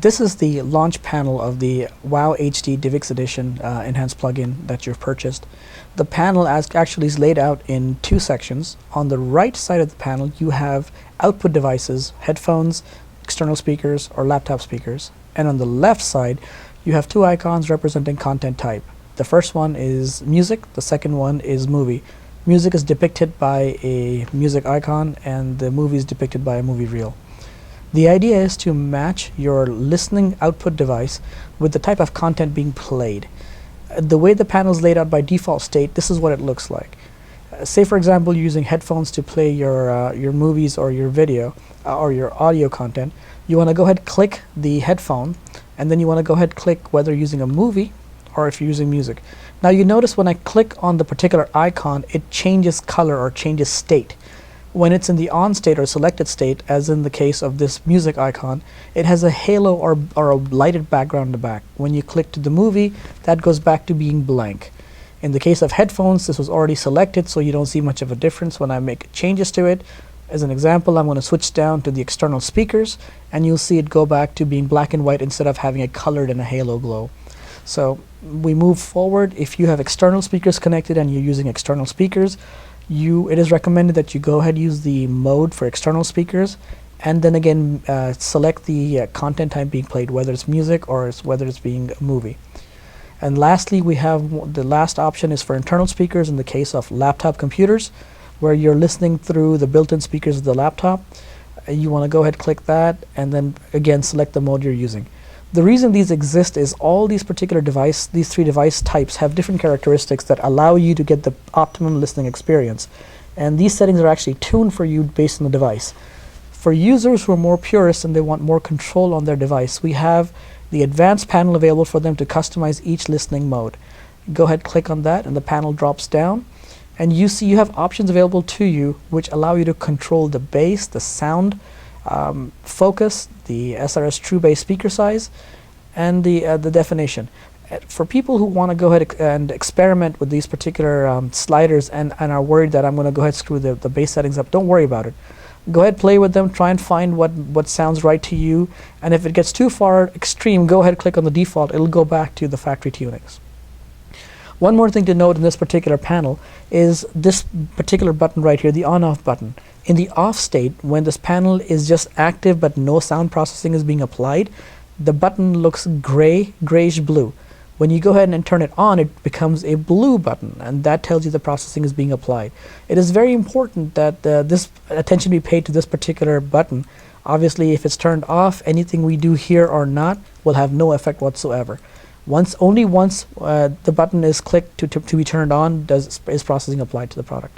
This is the launch panel of the WoW HD Divx Edition enhanced plugin that you've purchased. The panel actually is laid out in two sections. On the right side of the panel you have output devices, headphones, external speakers or laptop speakers, and on the left side you have two icons representing content type. The first one is music, the second one is movie. Music is depicted by a music icon and the movie is depicted by a movie reel. The idea is to match your listening output device with the type of content being played. The way the panel is laid out by default state, this is what it looks like. Say for example you're using headphones to play your movies or your video or your audio content. You want to go ahead click the headphone, and then you want to go ahead click whether you're using a movie or if you're using music. Now you notice when I click on the particular icon it changes color or changes state. When it's in the on state or selected state, as in the case of this music icon, it has a halo or a lighted background in the back. When you click to the movie, that goes back to being blank. In the case of headphones, this was already selected, so you don't see much of a difference when I make changes to it. As an example, I'm going to switch down to the external speakers, and you'll see it go back to being black and white instead of having it colored in a halo glow. So we move forward. If you have external speakers connected and you're using external speakers, it is recommended that you go ahead and use the mode for external speakers, and then again select the content type being played, whether it's music or whether it's being a movie. And lastly, we have the last option is for internal speakers in the case of laptop computers, where you're listening through the built-in speakers of the laptop. You want to go ahead click that and then again select the mode you're using. The reason these exist is all these particular these three device types have different characteristics that allow you to get the optimum listening experience, and these settings are actually tuned for you based on the device. For users who are more purists and they want more control on their device, we have the advanced panel available for them to customize each listening mode. Go ahead click on that and the panel drops down, and you see you have options available to you which allow you to control the bass, the sound, focus, the SRS true bass speaker size, and the definition. For people who want to go ahead and experiment with these particular sliders and are worried that I'm going to go ahead and screw the bass settings up, don't worry about it. Go ahead, play with them, try and find what sounds right to you, and if it gets too far extreme, go ahead and click on the default. It'll go back to the factory tunings. One more thing to note in this particular panel is this particular button right here, the on-off button. In the off state, when this panel is just active but no sound processing is being applied, the button looks grayish blue. When you go ahead and turn it on, it becomes a blue button, and that tells you the processing is being applied. It is very important that this attention be paid to this particular button. Obviously, if it's turned off, anything we do here or not will have no effect whatsoever. Only once the button is clicked to be turned on is processing applied to the product.